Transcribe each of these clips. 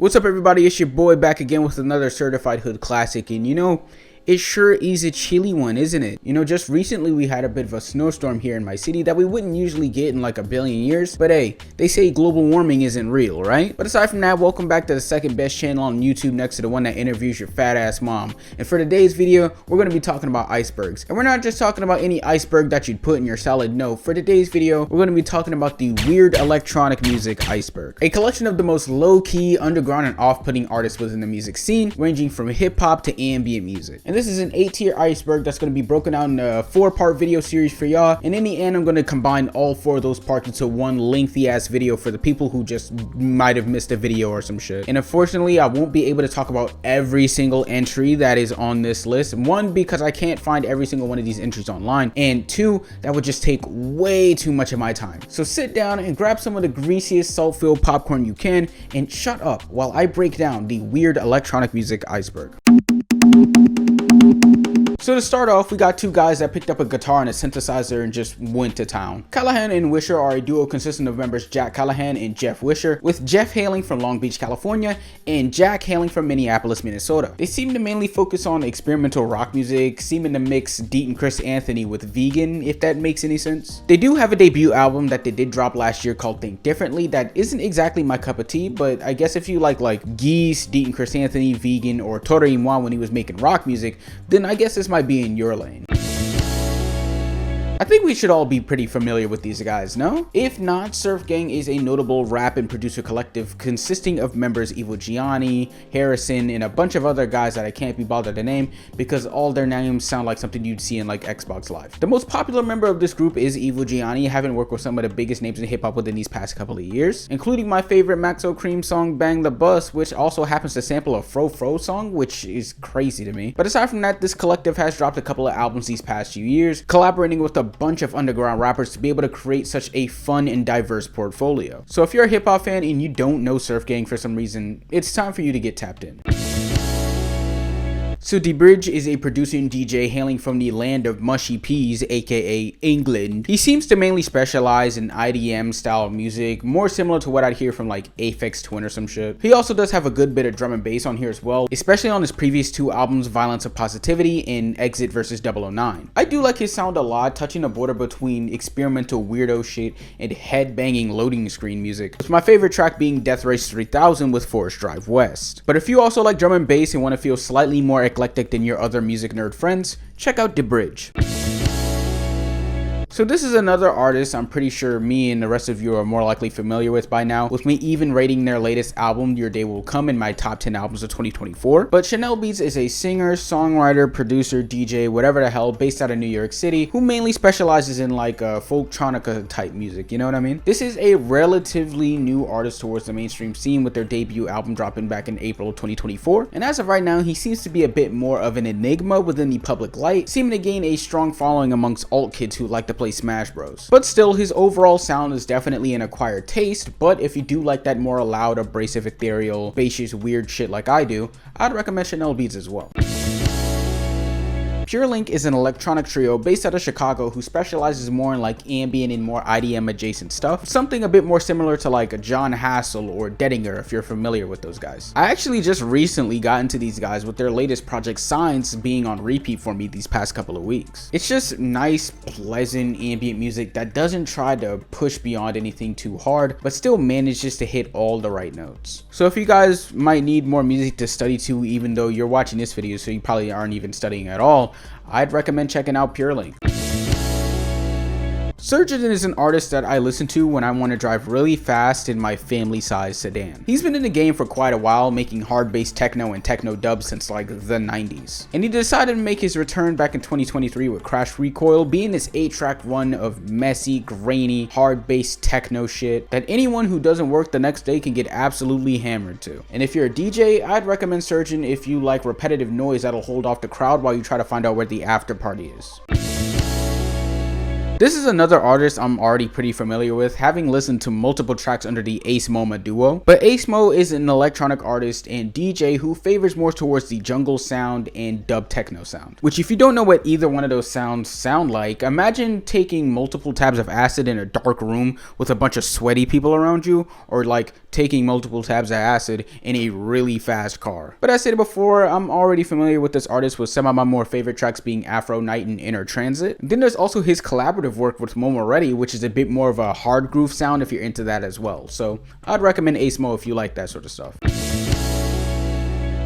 What's up, everybody? It's your boy back again with another certified hood classic, and it sure is a chilly one, isn't it? Just recently we had a bit of a snowstorm here in my city that we wouldn't usually get in like a billion years, but hey, they say global warming isn't real, right? But aside from that, welcome back to the second best channel on YouTube next to the one that interviews your fat ass mom. And for today's video, we're going to be talking about icebergs. And we're not just talking about any iceberg that you'd put in your salad. No, for today's video, we're going to be talking about the weird electronic music iceberg, a collection of the most low-key, underground, and off-putting artists within the music scene, ranging from hip-hop to ambient music. And this is an 8-tier iceberg that's going to be broken out in a 4-part video series for y'all, and in the end I'm going to combine all 4 of those parts into one lengthy ass video for the people who just might have missed a video or some shit. And unfortunately I won't be able to talk about every single entry that is on this list. 1, because I can't find every single one of these entries online, and 2, that would just take way too much of my time. So sit down and grab some of the greasiest salt-filled popcorn you can and shut up while I break down the weird electronic music iceberg. So to start off, we got 2 guys that picked up a guitar and a synthesizer and just went to town. Callahan and Wisher are a duo consisting of members Jack Callahan and Jeff Wisher, with Jeff hailing from Long Beach, California, and Jack hailing from Minneapolis, Minnesota. They seem to mainly focus on experimental rock music, seeming to mix Deet and Chris Anthony with vegan, if that makes any sense. They do have a debut album that they did drop last year called Think Differently that isn't exactly my cup of tea, but I guess if you like Geese, Deet and Chris Anthony, vegan, or Toro y Moi when he was making rock music, then I guess this might be in your lane. I think we should all be pretty familiar with these guys, no? If not, Surf Gang is a notable rap and producer collective consisting of members Evo Gianni, Harrison, and a bunch of other guys that I can't be bothered to name because all their names sound like something you'd see in like Xbox Live. The most popular member of this group is Evo Gianni, having worked with some of the biggest names in hip-hop within these past couple of years, including my favorite Maxo Cream song Bang the Bus, which also happens to sample a Fro Fro song, which is crazy to me. But aside from that, this collective has dropped a couple of albums these past few years, collaborating with a bunch of underground rappers to be able to create such a fun and diverse portfolio. So if you're a hip-hop fan and you don't know Surf Gang for some reason, it's time for you to get tapped in. So DeBridge is a producer and DJ hailing from the land of mushy peas, aka England. He seems to mainly specialize in IDM style music, more similar to what I'd hear from like Aphex Twin or some shit. He also does have a good bit of drum and bass on here as well, especially on his previous 2 albums, Violence of Positivity and Exit vs 009. I do like his sound a lot, touching the border between experimental weirdo shit and head-banging loading screen music, with my favorite track being Death Race 3000 with Forest Drive West. But if you also like drum and bass and want to feel slightly more eclectic than your other music nerd friends, check out DeBridge. So this is another artist I'm pretty sure me and the rest of you are more likely familiar with by now, with me even rating their latest album, Your Day Will Come, in my top 10 albums of 2024. But Chanel Beats is a singer, songwriter, producer, DJ, whatever the hell, based out of New York City, who mainly specializes in like folktronica type music, you know what I mean? This is a relatively new artist towards the mainstream scene, with their debut album dropping back in April 2024. And as of right now, he seems to be a bit more of an enigma within the public light, seeming to gain a strong following amongst alt kids who like to play Smash Bros. But still, his overall sound is definitely an acquired taste, but if you do like that more loud, abrasive, ethereal, spacious, weird shit like I do, I'd recommend Chanel Beats as well. Pure Link is an electronic trio based out of Chicago who specializes more in like ambient and more IDM adjacent stuff, something a bit more similar to like a John Hassel or Dedinger if you're familiar with those guys. I actually just recently got into these guys with their latest project Signs being on repeat for me these past couple of weeks. It's just nice, pleasant ambient music that doesn't try to push beyond anything too hard, but still manages to hit all the right notes. So if you guys might need more music to study to, even though you're watching this video so you probably aren't even studying at all, I'd recommend checking out Pure Link. Surgeon is an artist that I listen to when I want to drive really fast in my family-sized sedan. He's been in the game for quite a while, making hard-bass techno and techno dubs since like the 90s. And he decided to make his return back in 2023 with Crash Recoil, being this 8-track run of messy, grainy, hard-bass techno shit that anyone who doesn't work the next day can get absolutely hammered to. And if you're a DJ, I'd recommend Surgeon if you like repetitive noise that'll hold off the crowd while you try to find out where the after party is. This is another artist I'm already pretty familiar with, having listened to multiple tracks under the Ace Moma duo. But Ace Mo is an electronic artist and DJ who favors more towards the jungle sound and dub techno sound. Which, if you don't know what either one of those sounds sound like, imagine taking multiple tabs of acid in a dark room with a bunch of sweaty people around you, or like taking multiple tabs of acid in a really fast car. But as I said before, I'm already familiar with this artist, with some of my more favorite tracks being Afro Night and Inner Transit. Then there's also his collaborative work with Momo Reddy, which is a bit more of a hard groove sound if you're into that as well. So I'd recommend Ace Mo if you like that sort of stuff.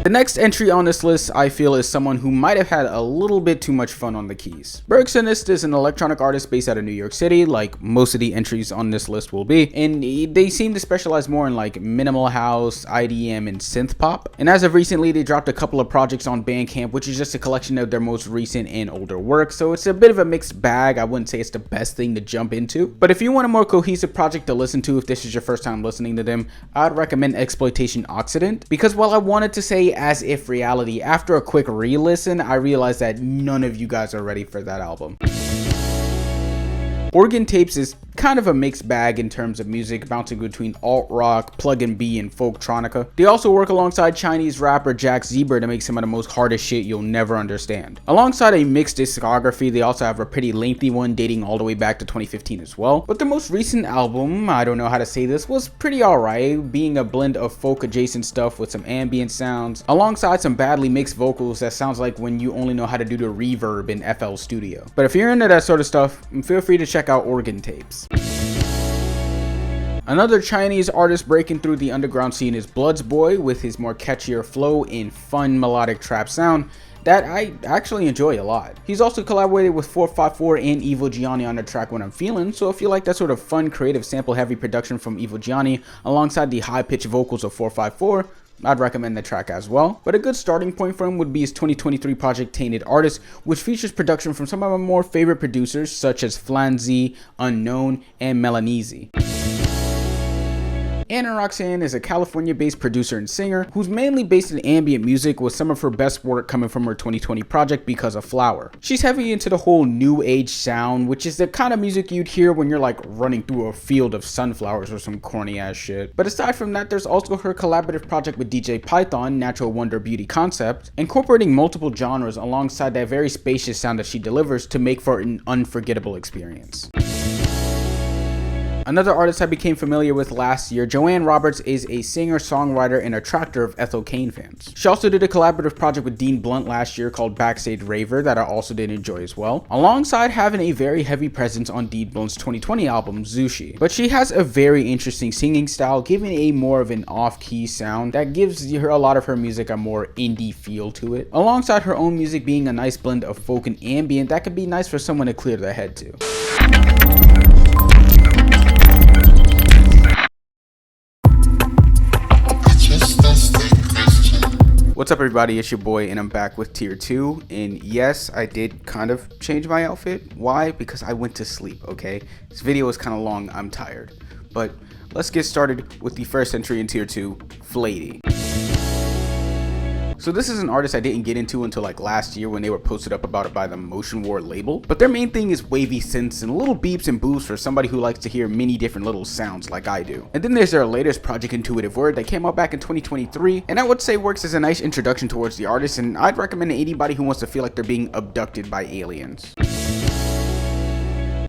The next entry on this list, I feel, is someone who might have had a little bit too much fun on the keys. Bergsonist is an electronic artist based out of New York City, like most of the entries on this list will be, and they seem to specialize more in like minimal house, IDM, and synth pop. And as of recently, they dropped a couple of projects on Bandcamp, which is just a collection of their most recent and older work, so it's a bit of a mixed bag. I wouldn't say it's the best thing to jump into, but if you want a more cohesive project to listen to if this is your first time listening to them, I'd recommend Exploitation Occident, because while I wanted to say As If Reality, after a quick re-listen, I realized that none of you guys are ready for that album. Organ Tapes is kind of a mixed bag in terms of music, bouncing between alt rock, plug and B, and folktronica. They also work alongside Chinese rapper Jack Zebra to make some of the most hardest shit you'll never understand. Alongside a mixed discography, they also have a pretty lengthy one dating all the way back to 2015 as well. But their most recent album, I don't know how to say this, was pretty alright, being a blend of folk adjacent stuff with some ambient sounds, alongside some badly mixed vocals that sounds like when you only know how to do the reverb in FL Studio. But if you're into that sort of stuff, feel free to check out Organ Tapes. Another Chinese artist breaking through the underground scene is Bloods Boy, with his more catchier flow and fun melodic trap sound that I actually enjoy a lot. He's also collaborated with 454 and Evil Gianni on the track What I'm Feeling, so if you like that sort of fun, creative, sample-heavy production from Evil Gianni alongside the high-pitched vocals of 454, I'd recommend the track as well. But a good starting point for him would be his 2023 project Tainted Artist, which features production from some of my more favorite producers such as Flanzy, Unknown, and Melanese. Anna Roxanne is a California-based producer and singer who's mainly based in ambient music, with some of her best work coming from her 2020 project Because of Flower. She's heavy into the whole new age sound, which is the kind of music you'd hear when you're like running through a field of sunflowers or some corny ass shit. But aside from that, there's also her collaborative project with DJ Python, Natural Wonder Beauty Concept, incorporating multiple genres alongside that very spacious sound that she delivers to make for an unforgettable experience. Another artist I became familiar with last year, Joanne Roberts, is a singer, songwriter, and attractor of Ethel Cain fans. She also did a collaborative project with Dean Blunt last year called Backstage Raver that I also did enjoy as well, alongside having a very heavy presence on Dean Blunt's 2020 album, Zushi. But she has a very interesting singing style, giving a more of an off-key sound that gives her a lot of her music a more indie feel to it, alongside her own music being a nice blend of folk and ambient that could be nice for someone to clear their head to. What's up everybody, it's your boy and I'm back with tier 2, and yes, I did kind of change my outfit. Why? Because I went to sleep, okay? This video is kind of long, I'm tired. But let's get started with the first entry in tier 2, Flatey. So this is an artist I didn't get into until like last year when they were posted up about it by the Motion War label, but their main thing is wavy synths and little beeps and boosts for somebody who likes to hear many different little sounds like I do. And then there's their latest project, Intuitive Word, that came out back in 2023, and I would say works as a nice introduction towards the artist, and I'd recommend to anybody who wants to feel like they're being abducted by aliens.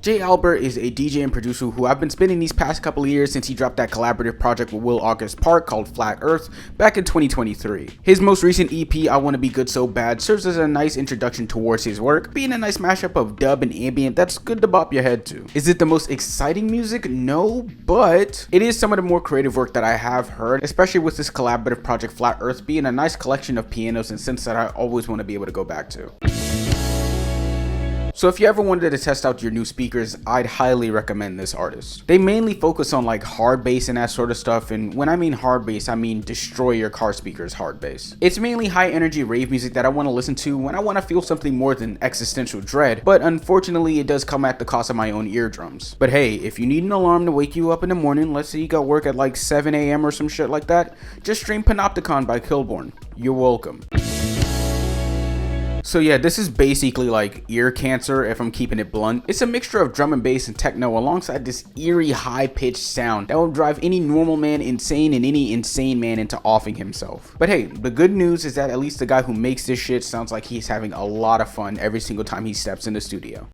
Jay Albert is a DJ and producer who I've been spending these past couple of years since he dropped that collaborative project with Will August Park called Flat Earth back in 2023. His most recent EP, I Wanna Be Good So Bad, serves as a nice introduction towards his work, being a nice mashup of dub and ambient that's good to bop your head to. Is it the most exciting music? No, but it is some of the more creative work that I have heard, especially with this collaborative project Flat Earth being a nice collection of pianos and synths that I always want to be able to go back to. So if you ever wanted to test out your new speakers, I'd highly recommend this artist. They mainly focus on like hard bass and that sort of stuff, and when I mean hard bass, I mean destroy your car speakers hard bass. It's mainly high energy rave music that I want to listen to when I want to feel something more than existential dread, but unfortunately it does come at the cost of my own eardrums. But hey, if you need an alarm to wake you up in the morning, let's say you got work at like 7 a.m. or some shit like that, just stream Panopticon by Killborn. You're welcome. So yeah, this is basically like ear cancer if I'm keeping it blunt. It's a mixture of drum and bass and techno alongside this eerie high-pitched sound that will drive any normal man insane and any insane man into offing himself. But hey, the good news is that at least the guy who makes this shit sounds like he's having a lot of fun every single time he steps in the studio.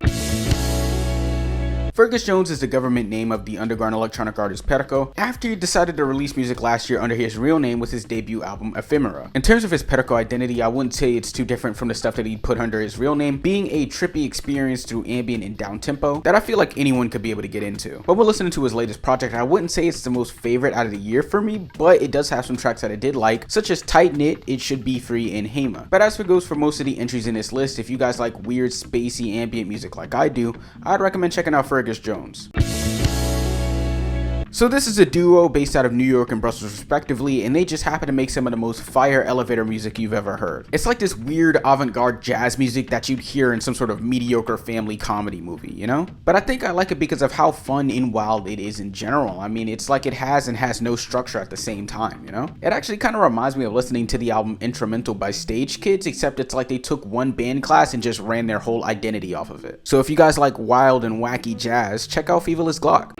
Fergus Jones is the government name of the underground electronic artist Perico, after he decided to release music last year under his real name with his debut album Ephemera. In terms of his Perico identity, I wouldn't say it's too different from the stuff that he put under his real name, being a trippy experience through ambient and down-tempo that I feel like anyone could be able to get into. But when listening to his latest project, I wouldn't say it's the most favorite out of the year for me, but it does have some tracks that I did like, such as Tight Knit, It Should Be Free, and Hema. But as for goes for most of the entries in this list, if you guys like weird, spacey, ambient music like I do, I'd recommend checking out Fergus Jones. So this is a duo based out of New York and Brussels respectively, and they just happen to make some of the most fire elevator music you've ever heard. It's like this weird avant-garde jazz music that you'd hear in some sort of mediocre family comedy movie, you know? But I think I like it because of how fun and wild it is in general. I mean, it's like it has and has no structure at the same time, you know? It actually kind of reminds me of listening to the album Instrumental by Stage Kids, except it's like they took one band class and just ran their whole identity off of it. So if you guys like wild and wacky jazz, check out Fieveless Glock.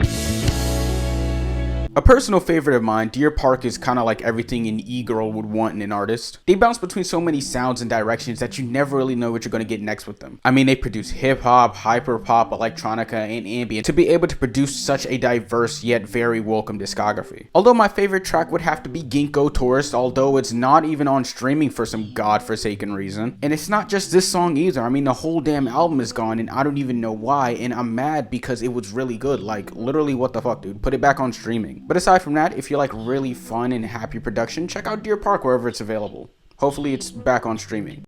A personal favorite of mine, Deer Park is kind of like everything an e-girl would want in an artist. They bounce between so many sounds and directions that you never really know what you're going to get next with them. I mean, they produce hip-hop, hyper-pop, electronica, and ambient to be able to produce such a diverse yet very welcome discography. Although my favorite track would have to be Ginkgo Tourist, although it's not even on streaming for some godforsaken reason. And it's not just this song either. I mean, the whole damn album is gone and I don't even know why, and I'm mad because it was really good. Like, literally, what the fuck, dude? Put it back on streaming. But aside from that, if you like really fun and happy production, check out Deer Park wherever it's available. Hopefully it's back on streaming.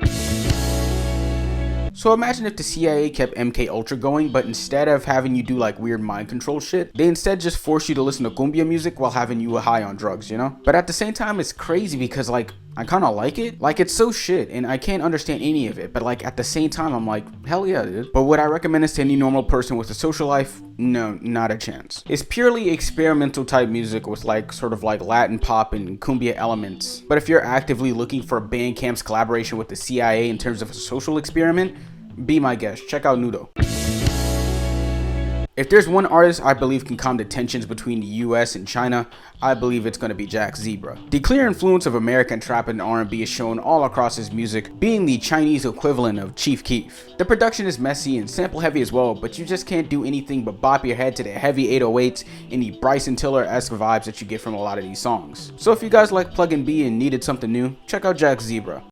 So imagine if the CIA kept MK Ultra going, but instead of having you do like weird mind control shit, they instead just force you to listen to cumbia music while having you high on drugs, you know? But at the same time, it's crazy because like, I kind of like it. Like, it's so shit and I can't understand any of it, but like at the same time, I'm like, hell yeah, dude. But would I recommend this to any normal person with a social life? No, not a chance. It's purely experimental type music with like sort of like Latin pop and cumbia elements. But if you're actively looking for Bandcamp's collaboration with the CIA in terms of a social experiment, be my guest. Check out Nudo. If there's one artist I believe can calm the tensions between the US and China, I believe it's going to be Jack Zebra. The clear influence of American trap and R&B is shown all across his music, being the Chinese equivalent of Chief Keef. The production is messy and sample heavy as well, but you just can't do anything but bop your head to the heavy 808s and the Bryson Tiller-esque vibes that you get from a lot of these songs. So if you guys like Plug and B and needed something new, check out Jack Zebra.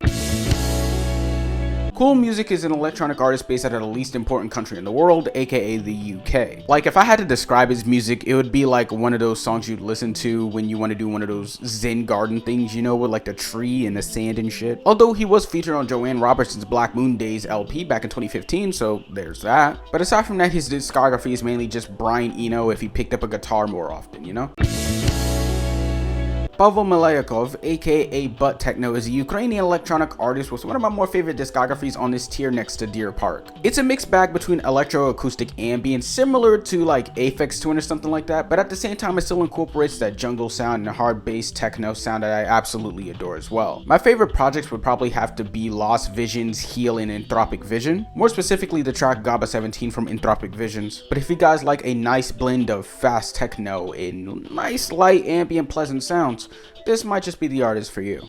Cool Music is an electronic artist based out of the least important country in the world, aka the UK. Like, if I had to describe his music, it would be like one of those songs you'd listen to when you want to do one of those Zen garden things, you know, with like the tree and the sand and shit. Although he was featured on Joanne Robertson's Black Moon Days LP back in 2015, so there's that. But aside from that, his discography is mainly just Brian Eno if he picked up a guitar more often, you know? Pavel Malayakov, aka Butt Techno, is a Ukrainian electronic artist with one of my more favorite discographies on this tier next to Deer Park. It's a mixed bag between electroacoustic ambient, similar to like Aphex Twin or something like that, but at the same time it still incorporates that jungle sound and hard bass techno sound that I absolutely adore as well. My favorite projects would probably have to be Lost Visions, Heal, and Entropic Vision, more specifically the track GABA 17 from Entropic Visions. But if you guys like a nice blend of fast techno and nice light ambient pleasant sounds, this might just be the artist for you.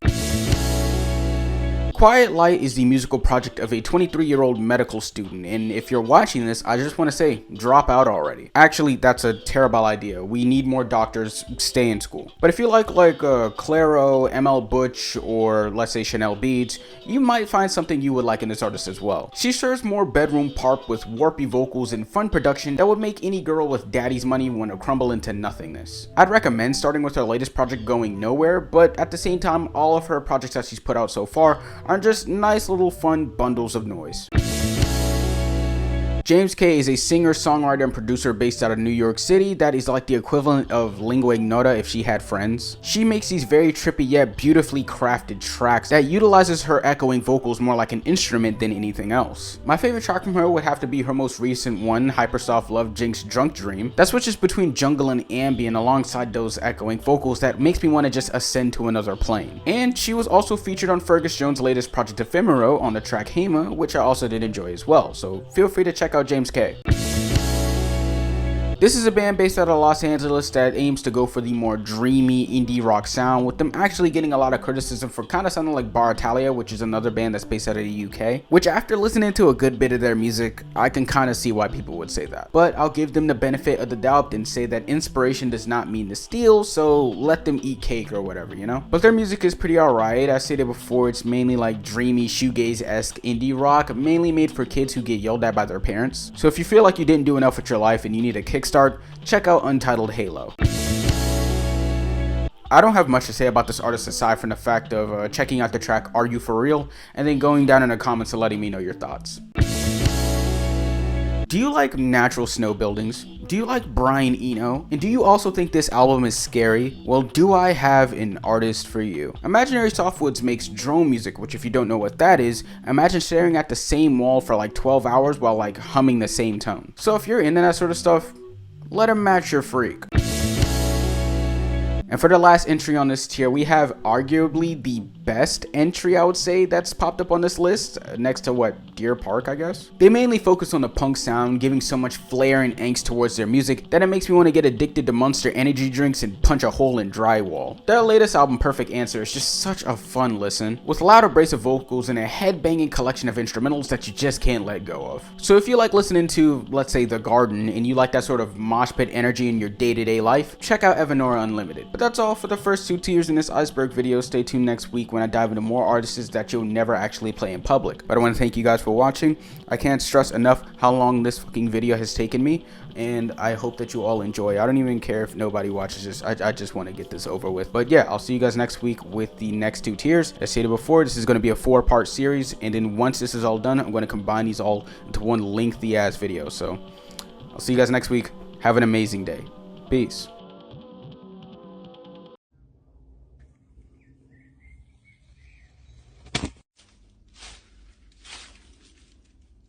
Quiet Light is the musical project of a 23-year-old medical student, and if you're watching this, I just want to say, drop out already. Actually, that's a terrible idea. We need more doctors. Stay in school. But if you like Clairo, ML Butch, or let's say Chanel Beads, you might find something you would like in this artist as well. She serves more bedroom pop with warpy vocals and fun production that would make any girl with daddy's money want to crumble into nothingness. I'd recommend starting with her latest project, Going Nowhere, but at the same time, all of her projects that she's put out so far are just nice little fun bundles of noise. James K is a singer, songwriter, and producer based out of New York City that is like the equivalent of Lingua Ignota if she had friends. She makes these very trippy yet beautifully crafted tracks that utilizes her echoing vocals more like an instrument than anything else. My favorite track from her would have to be her most recent one, Hypersoft Love Jinx Drunk Dream, that switches between jungle and ambient alongside those echoing vocals that makes me want to just ascend to another plane. And she was also featured on Fergus Jones' latest project Ephemero on the track Hema, which I also did enjoy as well, so feel free to check out James K. This is a band based out of Los Angeles that aims to go for the more dreamy indie rock sound, with them actually getting a lot of criticism for kind of sounding like Bar Italia, which is another band that's based out of the UK, which after listening to a good bit of their music, I can kind of see why people would say that. But I'll give them the benefit of the doubt and say that inspiration does not mean to steal, so let them eat cake or whatever, you know? But their music is pretty alright. I stated before, it's mainly like dreamy shoegaze-esque indie rock, mainly made for kids who get yelled at by their parents. So if you feel like you didn't do enough with your life and you need a kickstart, check out Untitled Halo. I don't have much to say about this artist aside from the fact of checking out the track Are You For Real and then going down in the comments and letting me know your thoughts. Do you like natural snow buildings? Do you like Brian Eno? And do you also think this album is scary? Well, do I have an artist for you? Imaginary Softwoods makes drone music, which if you don't know what that is, imagine staring at the same wall for like 12 hours while like humming the same tone. So if you're into that sort of stuff, let him match your freak. And for the last entry on this tier, we have arguably the best entry, I would say, that's popped up on this list, next to what, Deer Park, I guess? They mainly focus on the punk sound, giving so much flair and angst towards their music that it makes me want to get addicted to Monster energy drinks and punch a hole in drywall. Their latest album, Perfect Answer, is just such a fun listen, with loud abrasive vocals and a head-banging collection of instrumentals that you just can't let go of. So if you like listening to, let's say, The Garden, and you like that sort of mosh pit energy in your day-to-day life, check out Evanora Unlimited. But that's all for the first 2 tiers in this Iceberg video. Stay tuned next week when I dive into more artists that you'll never actually play in public. But I want to thank you guys for watching. I can't stress enough how long this fucking video has taken me, and I hope that you all enjoy. I don't even care if nobody watches this. I just want to get this over with. But yeah, I'll see you guys next week with the next 2 tiers. As stated before, this is going to be a 4-part series, and then once this is all done, I'm going to combine these all into one lengthy ass video. So I'll see you guys next week. Have an amazing day. Peace.